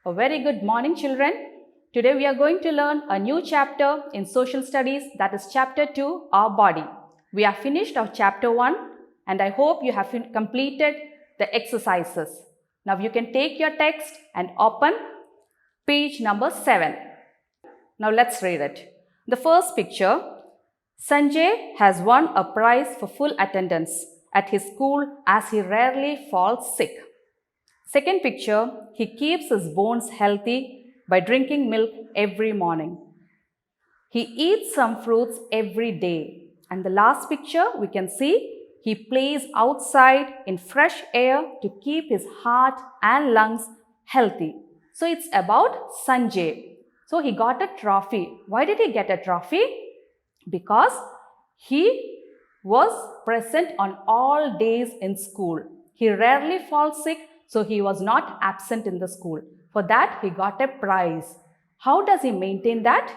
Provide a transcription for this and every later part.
A very good morning, children. Today we are going to learn a new chapter in social studies, that is chapter 2, our body. We have finished our chapter 1 and I hope you have completed the exercises. Now you can take your text and open page number 7. Now let's read it. The first picture, Sanjay has won a prize for full attendance at his school as he rarely falls sick. Second picture, he keeps his bones healthy by drinking milk every morning. He eats some fruits every day. And the last picture, we can see he plays outside in fresh air to keep his heart and lungs healthy. So it's about Sanjay. So he got a trophy. Why did he get a trophy? Because he was present on all days in school. He rarely falls sick, so he was not absent in the school. For that, he got a prize. How does he maintain that?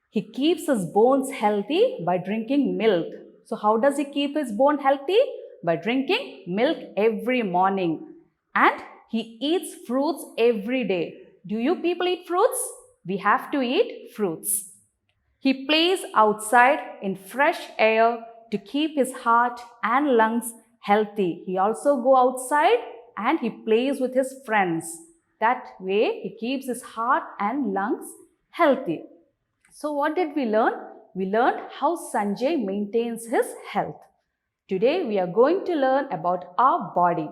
He keeps his bones healthy by drinking milk. So how does he keep his bone healthy? By drinking milk every morning. And he eats fruits every day. Do you people eat fruits? We have to eat fruits. He plays outside in fresh air to keep his heart and lungs healthy. He also goes outside and he plays with his friends. That way he keeps his heart and lungs healthy. So what did we learn? We learned how Sanjay maintains his health. Today we are going to learn about our body.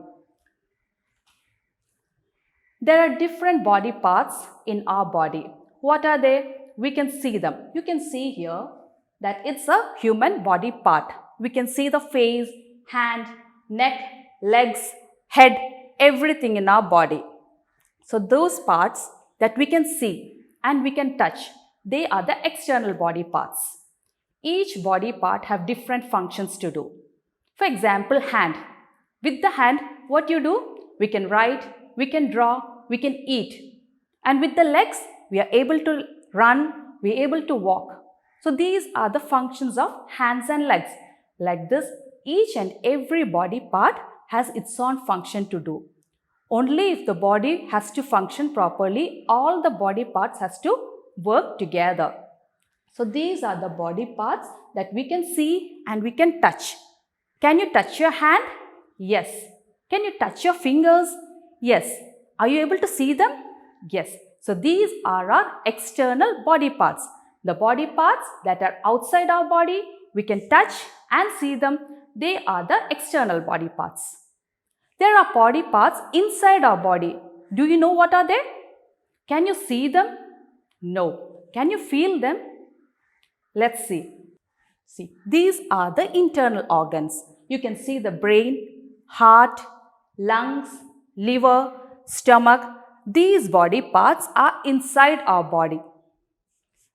There are different body parts in our body. What are they? We can see them. You can see here that it's a human body part. We can see the face, hand, neck, legs, head, everything in our body. So those parts that we can see and we can touch, they are the external body parts. Each body part have different functions to do. For example, hand. With the hand, what you do? We can write, we can draw, we can eat. And with the legs, we are able to run, we are able to walk. So these are the functions of hands and legs. Like this, each and every body part has its own function to do. Only if the body has to function properly, all the body parts has to work together. So these are the body parts that we can see and we can touch. Can you touch your hand? Yes. Can you touch your fingers? Yes. Are you able to see them? Yes. So these are our external body parts. The body parts that are outside our body, we can touch and see them. They are the external body parts. There are body parts inside our body. Do you know what are they? Can you see them? No. Can you feel them? Let's see. See, these are the internal organs. You can see the brain, heart, lungs, liver, stomach. These body parts are inside our body.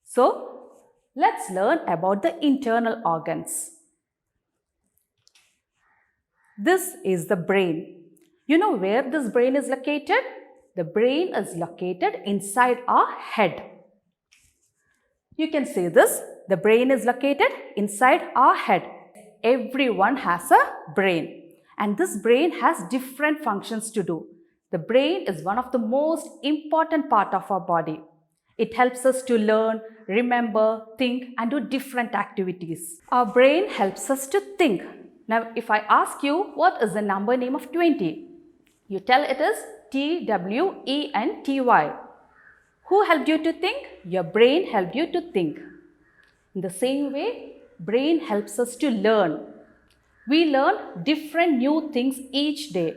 So, let's learn about the internal organs. This is the brain. You know where this brain is located? The brain is located inside our head. You can see this. The brain is located inside our head. Everyone has a brain. And this brain has different functions to do. The brain is one of the most important part of our body. It helps us to learn, remember, think and do different activities. Our brain helps us to think. Now, if I ask you what is the number name of 20, you tell it is TWENTY. Who helped you to think? Your brain helped you to think. In the same way, brain helps us to learn. We learn different new things each day.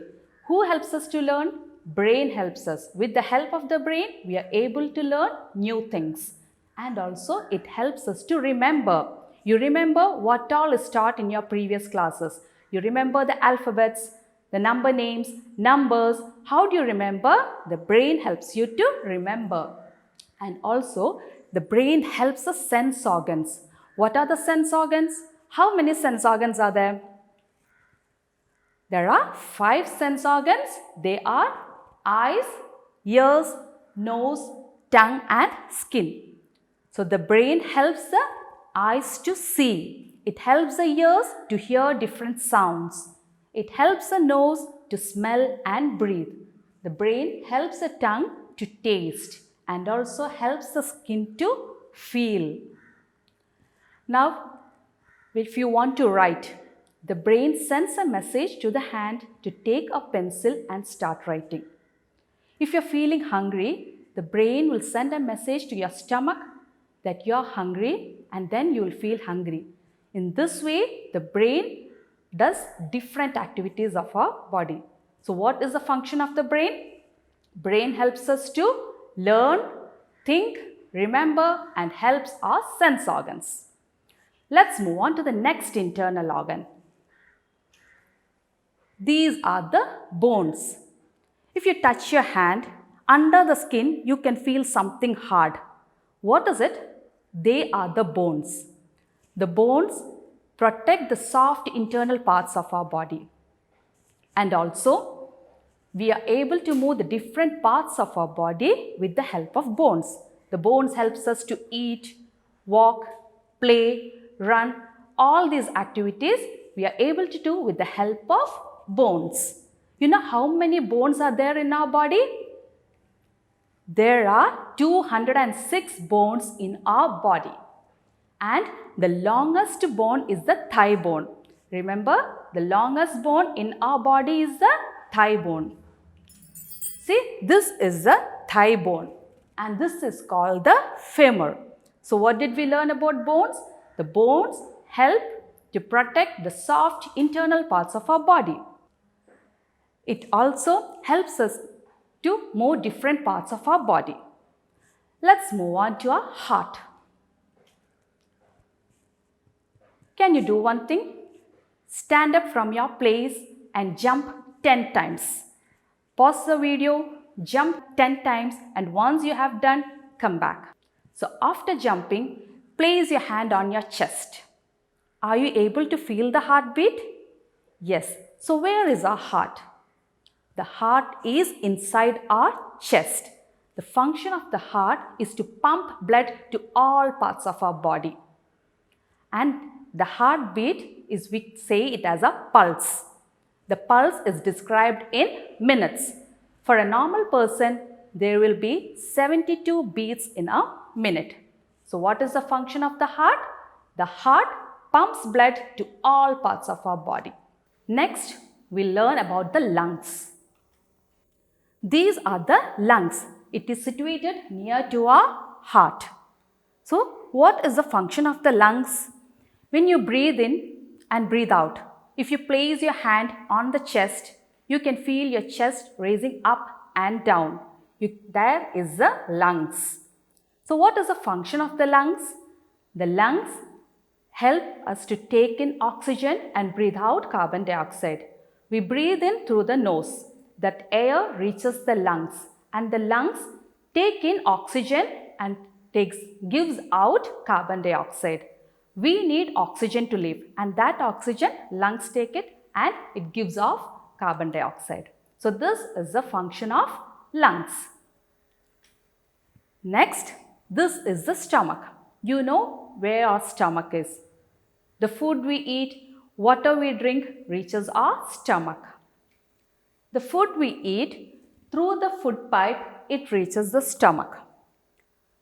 Who helps us to learn? Brain helps us. With the help of the brain, we are able to learn new things. And also, it helps us to remember. You remember what all is taught in your previous classes. You remember the alphabets, the number names, numbers. How do you remember? The brain helps you to remember. And also, the brain helps us sense organs. What are the sense organs? How many sense organs are there? There are 5 sense organs. They are eyes, ears, nose, tongue and skin. So the brain helps the eyes to see. It helps the ears to hear different sounds. It helps the nose to smell and breathe. The brain helps the tongue to taste and also helps the skin to feel. Now, if you want to write, the brain sends a message to the hand to take a pencil and start writing. If you're feeling hungry, the brain will send a message to your stomach that you're hungry and then you will feel hungry. In this way, the brain does different activities of our body. So what is the function of the brain? Brain helps us to learn, think, remember and helps our sense organs. Let's move on to the next internal organ. These are the bones. If you touch your hand, under the skin you can feel something hard. What is it? They are the bones. The bones protect the soft internal parts of our body. And also, we are able to move the different parts of our body with the help of bones. The bones helps us to eat, walk, play, run. All these activities we are able to do with the help of bones. You know how many bones are there in our body? There are 206 bones in our body. And the longest bone is the thigh bone. Remember, the longest bone in our body is the thigh bone. See, this is the thigh bone and this is called the femur. So what did we learn about bones? The bones help to protect the soft internal parts of our body. It also helps us to move different parts of our body. Let's move on to our heart. Can you do one thing? Stand up from your place and jump 10 times. Pause the video, jump 10 times and once you have done, come back. So after jumping, place your hand on your chest. Are you able to feel the heartbeat? Yes. So where is our heart? The heart is inside our chest. The function of the heart is to pump blood to all parts of our body. And the heartbeat is, we say it as a pulse. The pulse is described in minutes. For a normal person, there will be 72 beats in a minute. So what is the function of the heart? The heart pumps blood to all parts of our body. Next, we'll learn about the lungs. These are the lungs. It is situated near to our heart. So what is the function of the lungs? When you breathe in and breathe out, if you place your hand on the chest, you can feel your chest raising up and down. There is the lungs. So what is the function of the lungs? The lungs help us to take in oxygen and breathe out carbon dioxide. We breathe in through the nose. That air reaches the lungs and the lungs take in oxygen and gives out carbon dioxide. We need oxygen to live and that oxygen lungs take it and it gives off carbon dioxide. So this is the function of lungs. Next, this is the stomach. You know where our stomach is. The food we eat, water we drink reaches our stomach. The food we eat, through the food pipe, it reaches the stomach.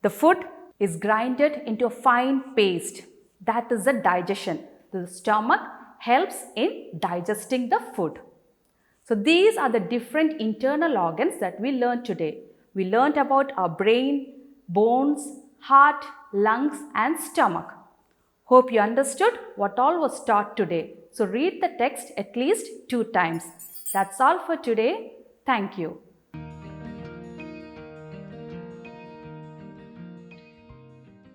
The food is grinded into a fine paste. That is the digestion. The stomach helps in digesting the food. So these are the different internal organs that we learned today. We learned about our brain, bones, heart, lungs and stomach. Hope you understood what all was taught today. So read the text at least 2 times. That's all for today. Thank you.